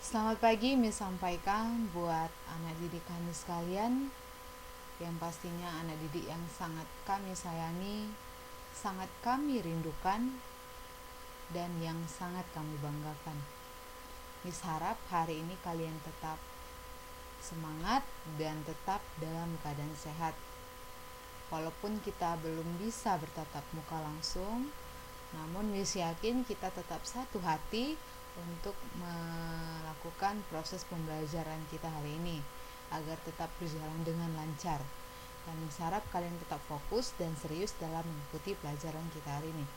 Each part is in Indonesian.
Selamat pagi, Miss sampaikan buat anak didik kami sekalian, yang pastinya anak didik yang sangat kami sayangi, sangat kami rindukan, dan yang sangat kami banggakan. Miss harap hari ini kalian tetap semangat dan tetap dalam keadaan sehat. Walaupun kita belum bisa bertatap muka langsung, namun Miss yakin kita tetap satu hati untuk melakukan proses pembelajaran kita hari ini agar tetap berjalan dengan lancar. Dan Miss harap kalian tetap fokus dan serius dalam mengikuti pelajaran kita hari ini.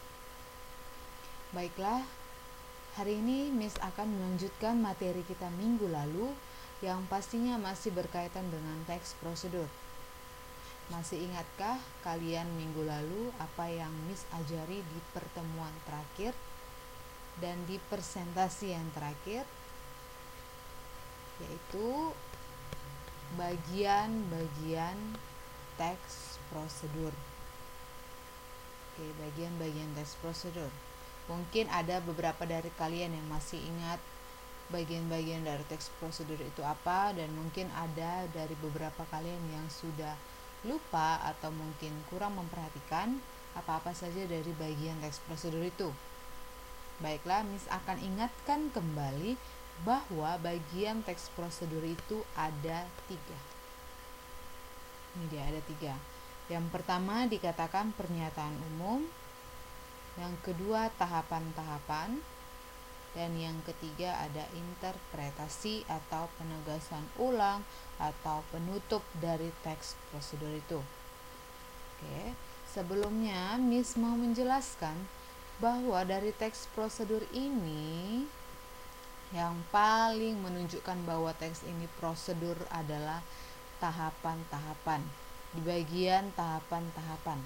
Baiklah, hari ini Miss akan melanjutkan materi kita minggu lalu yang pastinya masih berkaitan dengan teks prosedur. Masih ingatkah kalian minggu lalu apa yang Miss ajari di pertemuan terakhir dan di presentasi yang terakhir, yaitu bagian-bagian teks prosedur. Bagian-bagian teks prosedur. Mungkin ada beberapa dari kalian yang masih ingat bagian-bagian dari teks prosedur itu apa, dan mungkin ada dari beberapa kalian yang sudah lupa atau mungkin kurang memperhatikan apa-apa saja dari bagian teks prosedur itu. Baiklah, Miss akan ingatkan kembali bahwa bagian teks prosedur itu ada 3. Ini dia, ada 3. Yang pertama dikatakan pernyataan umum, yang kedua tahapan-tahapan, dan yang ketiga ada interpretasi atau penegasan ulang atau penutup dari teks prosedur itu. Sebelumnya Miss mau menjelaskan bahwa dari teks prosedur ini yang paling menunjukkan bahwa teks ini prosedur adalah tahapan-tahapan. Di bagian tahapan-tahapan,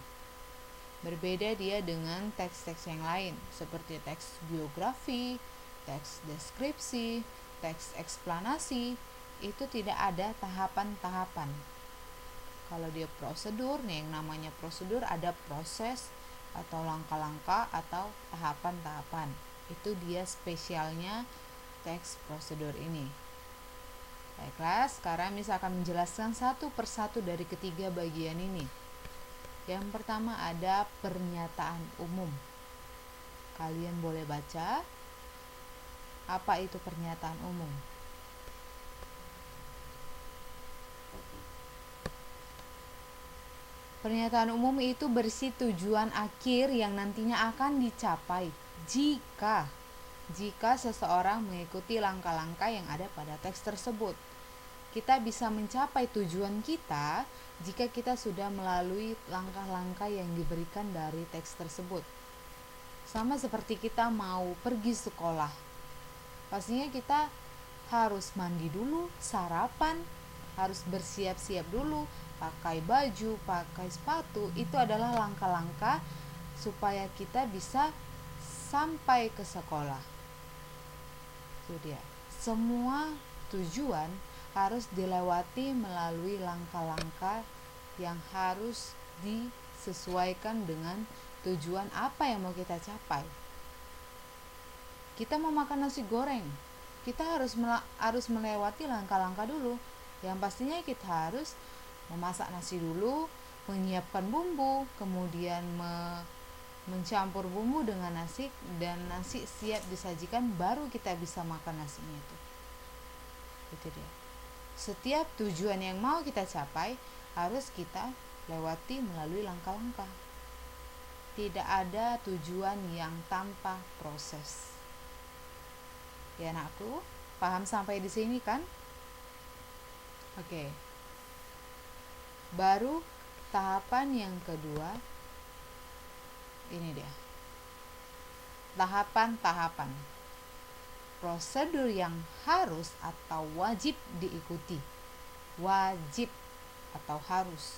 berbeda dia dengan teks-teks yang lain seperti teks biografi, teks deskripsi, teks eksplanasi. Itu tidak ada tahapan-tahapan. Kalau dia prosedur, nih yang namanya prosedur ada proses atau langkah-langkah atau tahapan-tahapan. Itu dia spesialnya teks prosedur ini. Baiklah, sekarang Miss akan menjelaskan satu persatu dari ketiga bagian ini. Yang pertama ada pernyataan umum. Kalian boleh baca apa itu pernyataan umum. Pernyataan umum itu berisi tujuan akhir yang nantinya akan dicapai jika seseorang mengikuti langkah-langkah yang ada pada teks tersebut. Kita bisa mencapai tujuan kita jika kita sudah melalui langkah-langkah yang diberikan dari teks tersebut. Sama seperti kita mau pergi sekolah, pastinya kita harus mandi dulu, sarapan, harus bersiap-siap dulu, pakai baju, pakai sepatu. Itu adalah langkah-langkah supaya kita bisa sampai ke sekolah. Itu dia. Semua tujuan harus dilewati melalui langkah-langkah yang harus disesuaikan dengan tujuan apa yang mau kita capai. Kita mau makan nasi goreng, kita harus melewati langkah-langkah dulu. Yang pastinya kita harus memasak nasi dulu, menyiapkan bumbu, kemudian mencampur bumbu dengan nasi, dan nasi siap disajikan, baru kita bisa makan nasinya itu. Itu dia. Setiap tujuan yang mau kita capai harus kita lewati melalui langkah-langkah. Tidak ada tujuan yang tanpa proses. Ya anakku, paham sampai di sini kan? Oke. Baru tahapan yang kedua, ini dia. Tahapan-tahapan. Prosedur yang harus atau wajib diikuti. Wajib atau harus,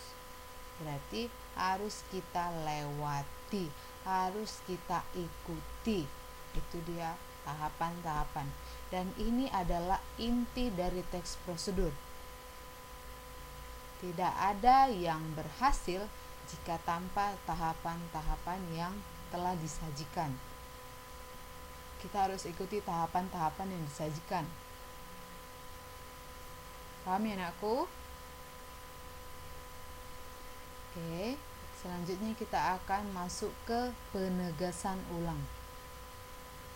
berarti harus kita lewati, harus kita ikuti. Itu dia tahapan-tahapan. Dan ini adalah inti dari teks prosedur. Tidak ada yang berhasil jika tanpa tahapan-tahapan yang telah disajikan. Kita harus ikuti tahapan-tahapan yang disajikan. Paham ya anakku? Oke, selanjutnya kita akan masuk ke penegasan ulang.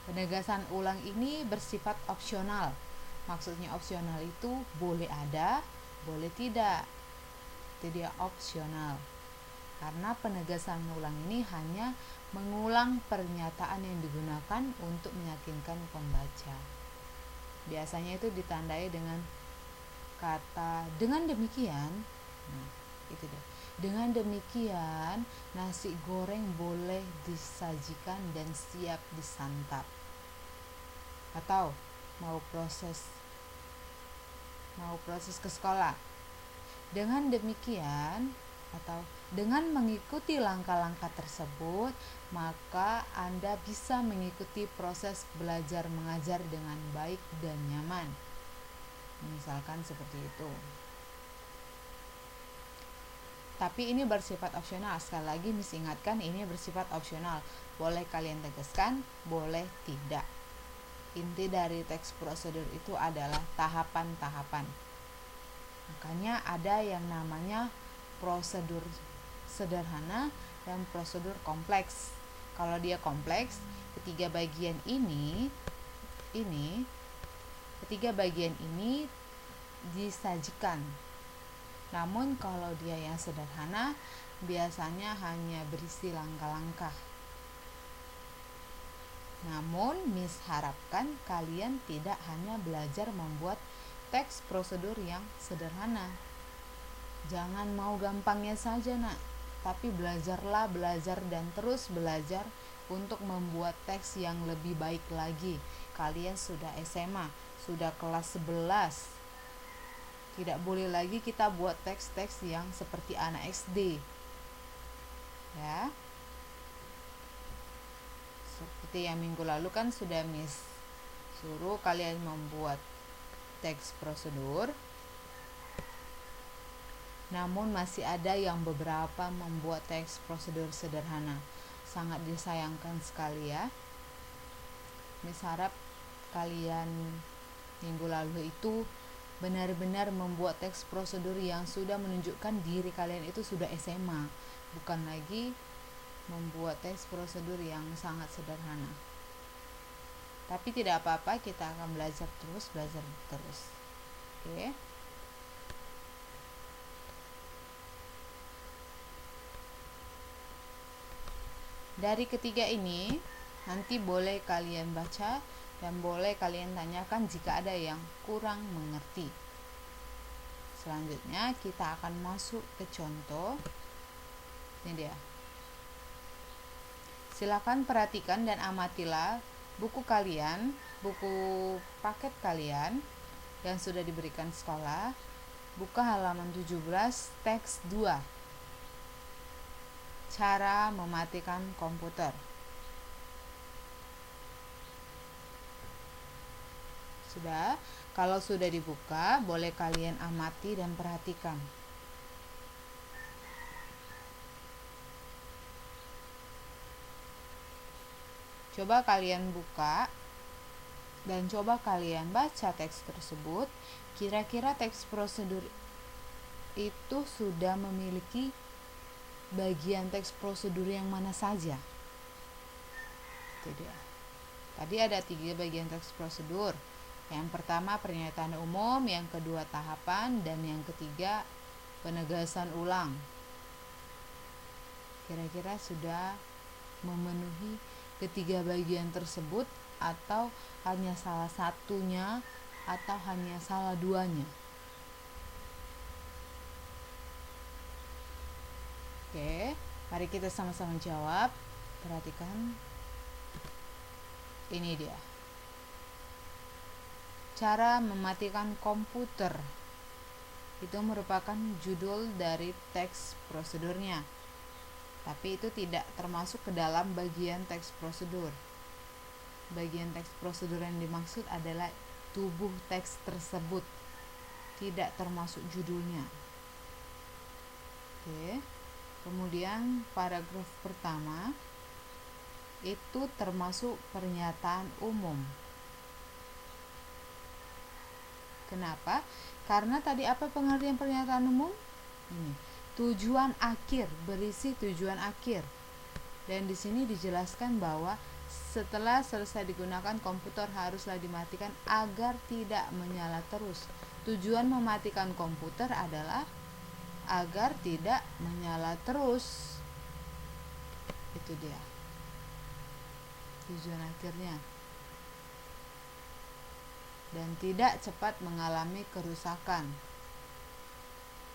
Penegasan ulang ini bersifat opsional. Maksudnya opsional itu boleh ada, boleh tidak. Itu dia opsional. Karena penegasan ulang ini hanya mengulang pernyataan yang digunakan untuk meyakinkan pembaca. Biasanya itu ditandai dengan kata dengan demikian. Nah, itu dia. Dengan demikian, nasi goreng boleh disajikan dan siap disantap. Atau mau proses ke sekolah. Dengan demikian atau dengan mengikuti langkah-langkah tersebut, maka Anda bisa mengikuti proses belajar mengajar dengan baik dan nyaman. Misalkan seperti itu. Tapi ini bersifat opsional. Sekali lagi Miss ingatkan, ini bersifat opsional. Boleh kalian tegaskan, boleh tidak. Inti dari teks prosedur itu adalah tahapan-tahapan. Makanya ada yang namanya prosedur sederhana dan prosedur kompleks. Kalau dia kompleks, ketiga bagian ini disajikan. Namun kalau dia yang sederhana, biasanya hanya berisi langkah-langkah. Namun, Miss harapkan kalian tidak hanya belajar membuat teks prosedur yang sederhana. Jangan mau gampangnya saja, nak. Tapi belajar dan terus belajar untuk membuat teks yang lebih baik lagi. Kalian sudah SMA, sudah kelas 11. Tidak boleh lagi kita buat teks-teks yang seperti anak SD. Ya. Seperti yang minggu lalu kan sudah Miss suruh kalian membuat teks prosedur. Namun masih ada yang beberapa membuat teks prosedur sederhana. Sangat disayangkan sekali ya. Miss harap kalian minggu lalu itu benar-benar membuat teks prosedur yang sudah menunjukkan diri kalian itu sudah SMA, bukan lagi membuat teks prosedur yang sangat sederhana. Tapi tidak apa-apa, kita akan belajar terus. Oke. Dari ketiga ini nanti boleh kalian baca dan boleh kalian tanyakan jika ada yang kurang mengerti. Selanjutnya kita akan masuk ke contoh. Ini dia. Silakan perhatikan dan amatilah buku paket kalian yang sudah diberikan sekolah. Buka halaman 17, teks 2. Cara mematikan komputer. Sudah? Kalau sudah dibuka, boleh kalian amati dan perhatikan. Coba kalian buka dan coba kalian baca teks tersebut. Kira-kira teks prosedur itu sudah memiliki bagian teks prosedur yang mana saja? Itu dia. Tadi ada 3 bagian teks prosedur. Yang pertama pernyataan umum, yang kedua tahapan, dan yang ketiga penegasan ulang. Kira-kira sudah memenuhi ketiga bagian tersebut atau hanya salah satunya atau hanya salah duanya? Oke, mari kita sama-sama jawab. Perhatikan. Ini dia. Cara mematikan komputer. Itu merupakan judul dari teks prosedurnya. Tapi itu tidak termasuk ke dalam bagian teks prosedur. Bagian teks prosedur yang dimaksud adalah tubuh teks tersebut, tidak termasuk judulnya. Oke. Kemudian paragraf pertama itu termasuk pernyataan umum. Kenapa? Karena tadi apa pengertian pernyataan umum? Ini, tujuan akhir, berisi tujuan akhir. Dan di sini dijelaskan bahwa setelah selesai digunakan, komputer haruslah dimatikan agar tidak menyala terus. Tujuan mematikan komputer adalah agar tidak menyala terus. Itu dia tujuan akhirnya, dan tidak cepat mengalami kerusakan.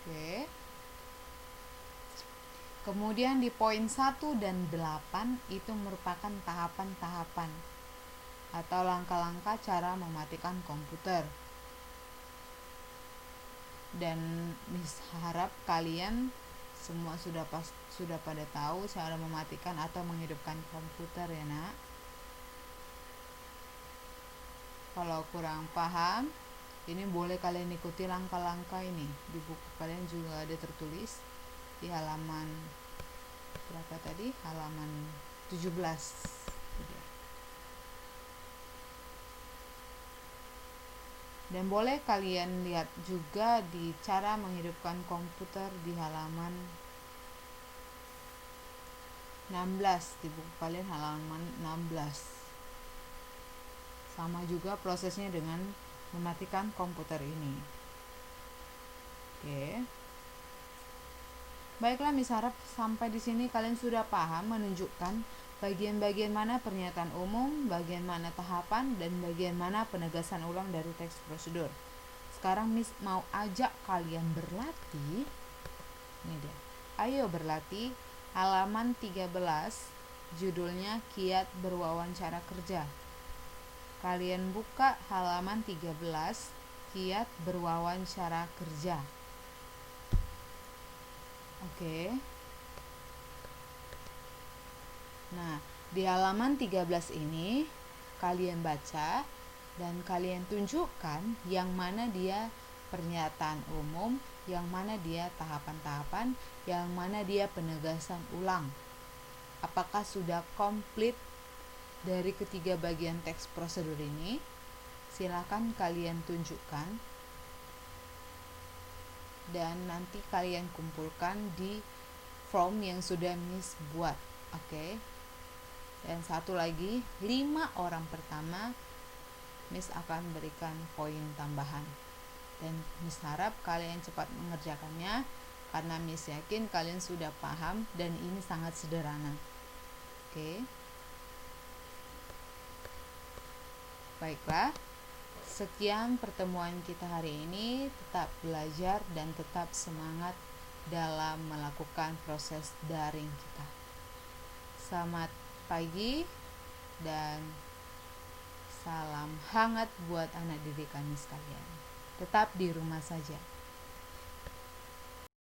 Oke. Kemudian di poin 1 dan 8 itu merupakan tahapan-tahapan atau langkah-langkah cara mematikan komputer. Dan Miss harap kalian semua sudah pada tahu cara mematikan atau menghidupkan komputer ya, Nak. Kalau kurang paham, ini boleh kalian ikuti langkah-langkah ini. Di buku kalian juga ada tertulis di halaman berapa tadi? Halaman 17. Dan boleh kalian lihat juga di cara menghidupkan komputer di halaman 16, di buku kalian halaman 16. Sama juga prosesnya dengan mematikan komputer ini. Oke. Baiklah, Miss harap sampai di sini kalian sudah paham menunjukkan bagian-bagian mana pernyataan umum, bagian mana tahapan, dan bagian mana penegasan ulang dari teks prosedur. Sekarang Miss mau ajak kalian berlatih. Ini dia. Ayo berlatih halaman 13, judulnya Kiat Berwawancara Kerja. Kalian buka halaman 13, Kiat Berwawancara Kerja. Oke. Nah, di halaman 13 ini kalian baca dan kalian tunjukkan yang mana dia pernyataan umum, yang mana dia tahapan-tahapan, yang mana dia penegasan ulang. Apakah sudah komplit dari ketiga bagian teks prosedur ini? Silakan kalian tunjukkan dan nanti kalian kumpulkan di form yang sudah Miss buat. Oke. Dan satu lagi, 5 orang pertama Miss akan berikan poin tambahan. Dan Miss harap kalian cepat mengerjakannya karena Miss yakin kalian sudah paham dan ini sangat sederhana. Oke. Baiklah, sekian pertemuan kita hari ini. Tetap belajar dan tetap semangat dalam melakukan proses daring kita. Selamat pagi dan salam hangat buat anak didik kami sekalian. Tetap di rumah saja.